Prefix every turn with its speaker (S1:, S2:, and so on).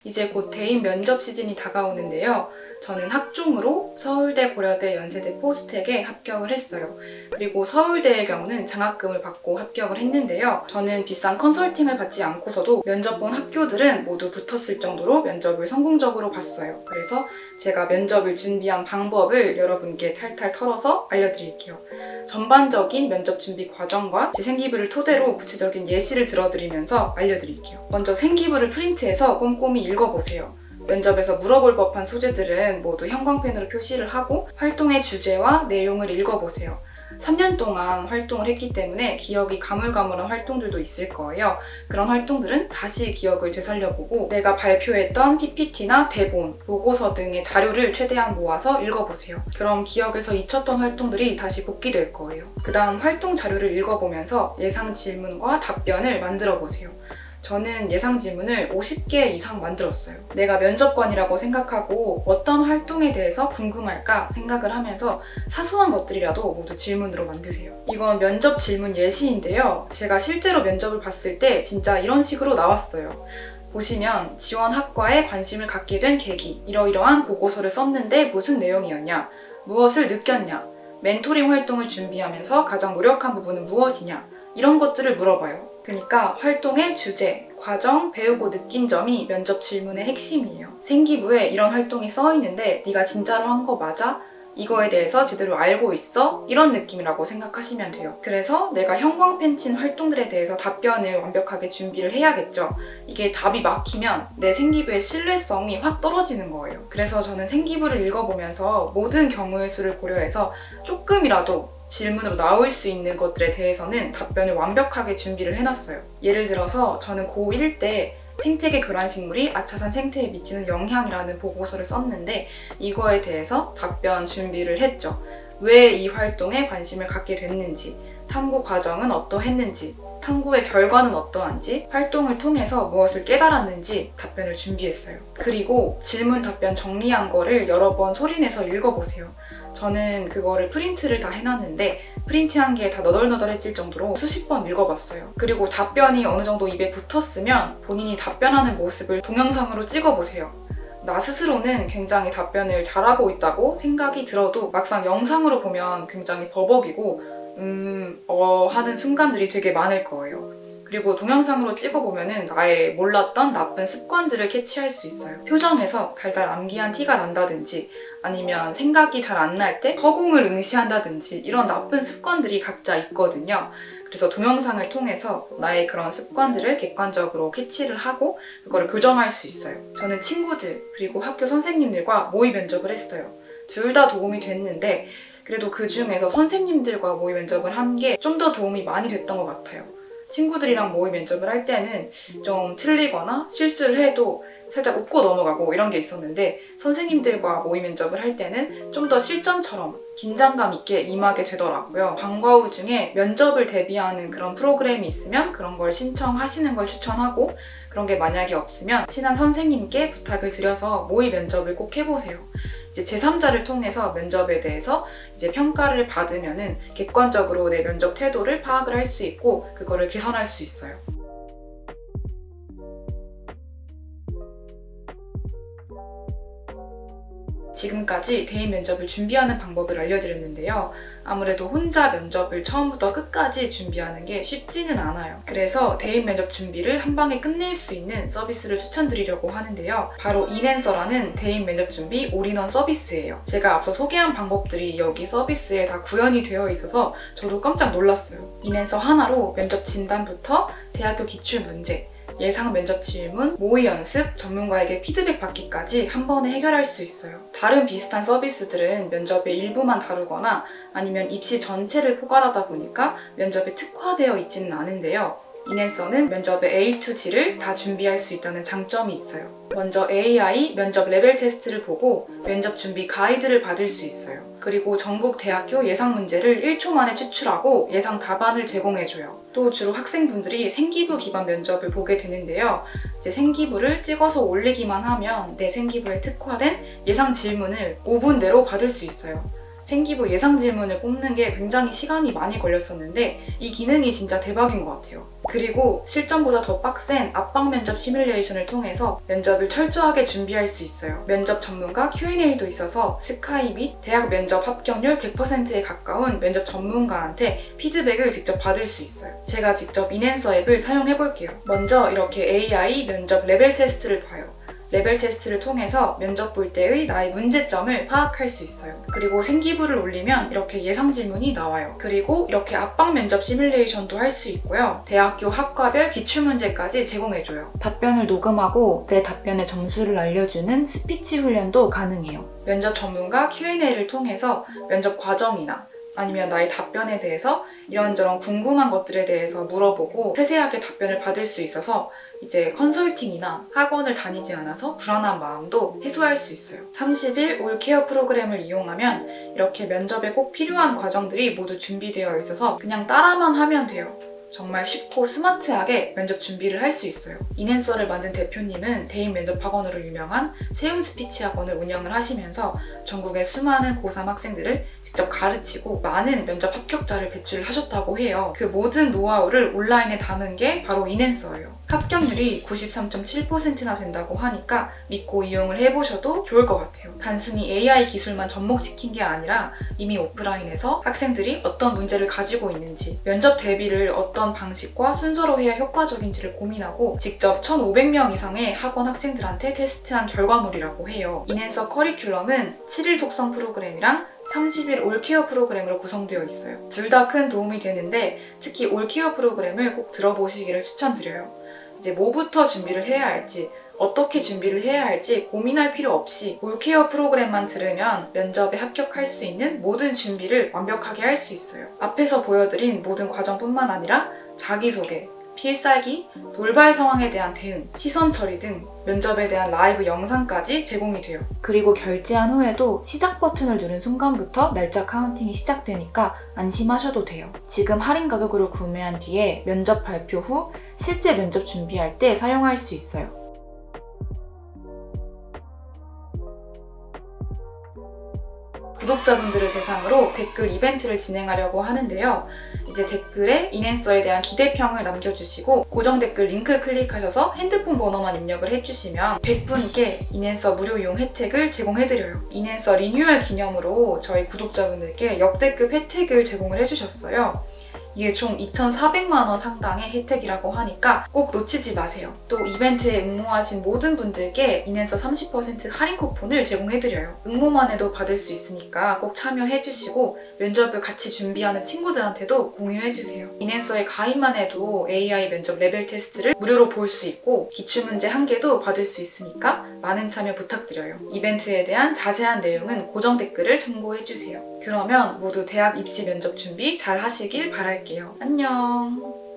S1: 이제 곧 대입 면접 시즌이 다가오는데요. 저는 학종으로 서울대, 고려대, 연세대, 포스텍에 합격을 했어요. 그리고 서울대의 경우는 장학금을 받고 합격을 했는데요. 저는 비싼 컨설팅을 받지 않고서도 면접 본 학교들은 모두 붙었을 정도로 면접을 성공적으로 봤어요. 그래서 제가 면접을 준비한 방법을 여러분께 탈탈 털어서 알려드릴게요. 전반적인 면접 준비 과정과 제 생기부를 토대로 구체적인 예시를 들어드리면서 알려드릴게요. 먼저 생기부를 프린트해서 꼼꼼히 읽어보세요. 면접에서 물어볼 법한 소재들은 모두 형광펜으로 표시를 하고 활동의 주제와 내용을 읽어보세요. 3년 동안 활동을 했기 때문에 기억이 가물가물한 활동들도 있을 거예요. 그런 활동들은 다시 기억을 되살려보고 내가 발표했던 PPT나 대본, 보고서 등의 자료를 최대한 모아서 읽어보세요. 그럼 기억에서 잊혔던 활동들이 다시 복귀될 거예요. 그 다음 활동 자료를 읽어보면서 예상 질문과 답변을 만들어보세요. 저는 예상 질문을 50개 이상 만들었어요. 내가 면접관이라고 생각하고 어떤 활동에 대해서 궁금할까 생각을 하면서 사소한 것들이라도 모두 질문으로 만드세요. 이건 면접 질문 예시인데요. 제가 실제로 면접을 봤을 때 진짜 이런 식으로 나왔어요. 보시면 지원 학과에 관심을 갖게 된 계기, 이러이러한 보고서를 썼는데 무슨 내용이었냐, 무엇을 느꼈냐, 멘토링 활동을 준비하면서 가장 노력한 부분은 무엇이냐, 이런 것들을 물어봐요. 그러니까 활동의 주제, 과정, 배우고 느낀 점이 면접 질문의 핵심이에요. 생기부에 이런 활동이 써있는데 네가 진짜로 한 거 맞아? 이거에 대해서 제대로 알고 있어? 이런 느낌이라고 생각하시면 돼요. 그래서 내가 형광펜 친 활동들에 대해서 답변을 완벽하게 준비를 해야겠죠. 이게 답이 막히면 내 생기부의 신뢰성이 확 떨어지는 거예요. 그래서 저는 생기부를 읽어보면서 모든 경우의 수를 고려해서 조금이라도 질문으로 나올 수 있는 것들에 대해서는 답변을 완벽하게 준비를 해놨어요. 예를 들어서 저는 고1 때 생태계 교란식물이 아차산 생태에 미치는 영향이라는 보고서를 썼는데 이거에 대해서 답변 준비를 했죠. 왜 이 활동에 관심을 갖게 됐는지, 탐구 과정은 어떠했는지, 탐구의 결과는 어떠한지, 활동을 통해서 무엇을 깨달았는지 답변을 준비했어요. 그리고 질문 답변 정리한 거를 여러 번 소리내서 읽어보세요. 저는 그거를 프린트를 다 해놨는데 프린트한 게 다 너덜너덜해질 정도로 수십 번 읽어봤어요. 그리고 답변이 어느 정도 입에 붙었으면 본인이 답변하는 모습을 동영상으로 찍어보세요. 나 스스로는 굉장히 답변을 잘하고 있다고 생각이 들어도 막상 영상으로 보면 굉장히 버벅이고 하는 순간들이 되게 많을 거예요. 그리고 동영상으로 찍어보면은 나의 몰랐던 나쁜 습관들을 캐치할 수 있어요. 표정에서 달달 암기한 티가 난다든지 아니면 생각이 잘 안 날 때 허공을 응시한다든지 이런 나쁜 습관들이 각자 있거든요. 그래서 동영상을 통해서 나의 그런 습관들을 객관적으로 캐치를 하고 그거를 교정할 수 있어요. 저는 친구들 그리고 학교 선생님들과 모의 면접을 했어요. 둘 다 도움이 됐는데 그래도 그 중에서 선생님들과 모의 면접을 한 게 좀 더 도움이 많이 됐던 것 같아요. 친구들이랑 모의 면접을 할 때는 좀 틀리거나 실수를 해도 살짝 웃고 넘어가고 이런 게 있었는데 선생님들과 모의 면접을 할 때는 좀 더 실전처럼 긴장감 있게 임하게 되더라고요. 방과 후 중에 면접을 대비하는 그런 프로그램이 있으면 그런 걸 신청하시는 걸 추천하고 그런 게 만약에 없으면 친한 선생님께 부탁을 드려서 모의 면접을 꼭 해보세요. 이제 제3자를 통해서 면접에 대해서 이제 평가를 받으면은 객관적으로 내 면접 태도를 파악을 할 수 있고 그거를 개선할 수 있어요. 지금까지 대입 면접을 준비하는 방법을 알려드렸는데요. 아무래도 혼자 면접을 처음부터 끝까지 준비하는 게 쉽지는 않아요. 그래서 대입 면접 준비를 한 방에 끝낼 수 있는 서비스를 추천드리려고 하는데요. 바로 인앤서라는 대입 면접 준비 올인원 서비스예요. 제가 앞서 소개한 방법들이 여기 서비스에 다 구현이 되어 있어서 저도 깜짝 놀랐어요. 인앤서 하나로 면접 진단부터 대학교 기출 문제, 예상 면접 질문, 모의 연습, 전문가에게 피드백 받기까지 한 번에 해결할 수 있어요. 다른 비슷한 서비스들은 면접의 일부만 다루거나 아니면 입시 전체를 포괄하다 보니까 면접에 특화되어 있지는 않은데요. 인앤서는 면접의 A to G를 다 준비할 수 있다는 장점이 있어요. 먼저 AI 면접 레벨 테스트를 보고 면접 준비 가이드를 받을 수 있어요. 그리고 전국 대학교 예상 문제를 1초 만에 추출하고 예상 답안을 제공해줘요. 또 주로 학생분들이 생기부 기반 면접을 보게 되는데요. 이제 생기부를 찍어서 올리기만 하면 내 생기부에 특화된 예상 질문을 5분 내로 받을 수 있어요. 생기부 예상 질문을 뽑는 게 굉장히 시간이 많이 걸렸었는데 이 기능이 진짜 대박인 것 같아요. 그리고 실전보다 더 빡센 압박 면접 시뮬레이션을 통해서 면접을 철저하게 준비할 수 있어요. 면접 전문가 Q&A도 있어서 스카이 및 대학 면접 합격률 100%에 가까운 면접 전문가한테 피드백을 직접 받을 수 있어요. 제가 직접 인앤서 앱을 사용해 볼게요. 먼저 이렇게 AI 면접 레벨 테스트를 봐요. 레벨 테스트를 통해서 면접 볼 때의 나의 문제점을 파악할 수 있어요. 그리고 생기부를 올리면 이렇게 예상 질문이 나와요. 그리고 이렇게 압박 면접 시뮬레이션도 할 수 있고요. 대학교 학과별 기출문제까지 제공해줘요. 답변을 녹음하고 내 답변의 점수를 알려주는 스피치 훈련도 가능해요. 면접 전문가 Q&A를 통해서 면접 과정이나 아니면 나의 답변에 대해서 이런저런 궁금한 것들에 대해서 물어보고 세세하게 답변을 받을 수 있어서 이제 컨설팅이나 학원을 다니지 않아서 불안한 마음도 해소할 수 있어요. 30일 올케어 프로그램을 이용하면 이렇게 면접에 꼭 필요한 과정들이 모두 준비되어 있어서 그냥 따라만 하면 돼요. 정말 쉽고 스마트하게 면접 준비를 할 수 있어요. 인앤서를 만든 대표님은 대인 면접 학원으로 유명한 세움 스피치 학원을 운영을 하시면서 전국의 수많은 고3 학생들을 직접 가르치고 많은 면접 합격자를 배출을 하셨다고 해요. 그 모든 노하우를 온라인에 담은 게 바로 인앤서예요. 합격률이 93.7%나 된다고 하니까 믿고 이용을 해보셔도 좋을 것 같아요. 단순히 AI 기술만 접목시킨 게 아니라 이미 오프라인에서 학생들이 어떤 문제를 가지고 있는지, 면접 대비를 어떤 방식과 순서로 해야 효과적인지를 고민하고 직접 1,500명 이상의 학원 학생들한테 테스트한 결과물이라고 해요. 인앤서 커리큘럼은 7일 속성 프로그램이랑 30일 올케어 프로그램으로 구성되어 있어요. 둘 다 큰 도움이 되는데 특히 올케어 프로그램을 꼭 들어보시기를 추천드려요. 이제 뭐부터 준비를 해야 할지, 어떻게 준비를 해야 할지 고민할 필요 없이 올케어 프로그램만 들으면 면접에 합격할 수 있는 모든 준비를 완벽하게 할 수 있어요. 앞에서 보여드린 모든 과정뿐만 아니라 자기소개, 필살기, 돌발 상황에 대한 대응, 시선 처리 등 면접에 대한 라이브 영상까지 제공이 돼요. 그리고 결제한 후에도 시작 버튼을 누른 순간부터 날짜 카운팅이 시작되니까 안심하셔도 돼요. 지금 할인 가격으로 구매한 뒤에 면접 발표 후 실제 면접 준비할 때 사용할 수 있어요. 구독자분들을 대상으로 댓글 이벤트를 진행하려고 하는데요. 이제 댓글에 인앤서에 대한 기대평을 남겨주시고 고정 댓글 링크 클릭하셔서 핸드폰 번호만 입력을 해주시면 100분께 인앤서 무료 이용 혜택을 제공해드려요. 인앤서 리뉴얼 기념으로 저희 구독자분들께 역대급 혜택을 제공을 해주셨어요. 이게 총 2,400만 원 상당의 혜택이라고 하니까 꼭 놓치지 마세요. 또 이벤트에 응모하신 모든 분들께 인앤서 30% 할인 쿠폰을 제공해드려요. 응모만 해도 받을 수 있으니까 꼭 참여해주시고 면접을 같이 준비하는 친구들한테도 공유해주세요. 인앤서에 가입만 해도 AI 면접 레벨 테스트를 무료로 볼 수 있고 기출문제 1개도 받을 수 있으니까 많은 참여 부탁드려요. 이벤트에 대한 자세한 내용은 고정 댓글을 참고해주세요. 그러면 모두 대학 입시 면접 준비 잘 하시길 바랄게요. 안녕.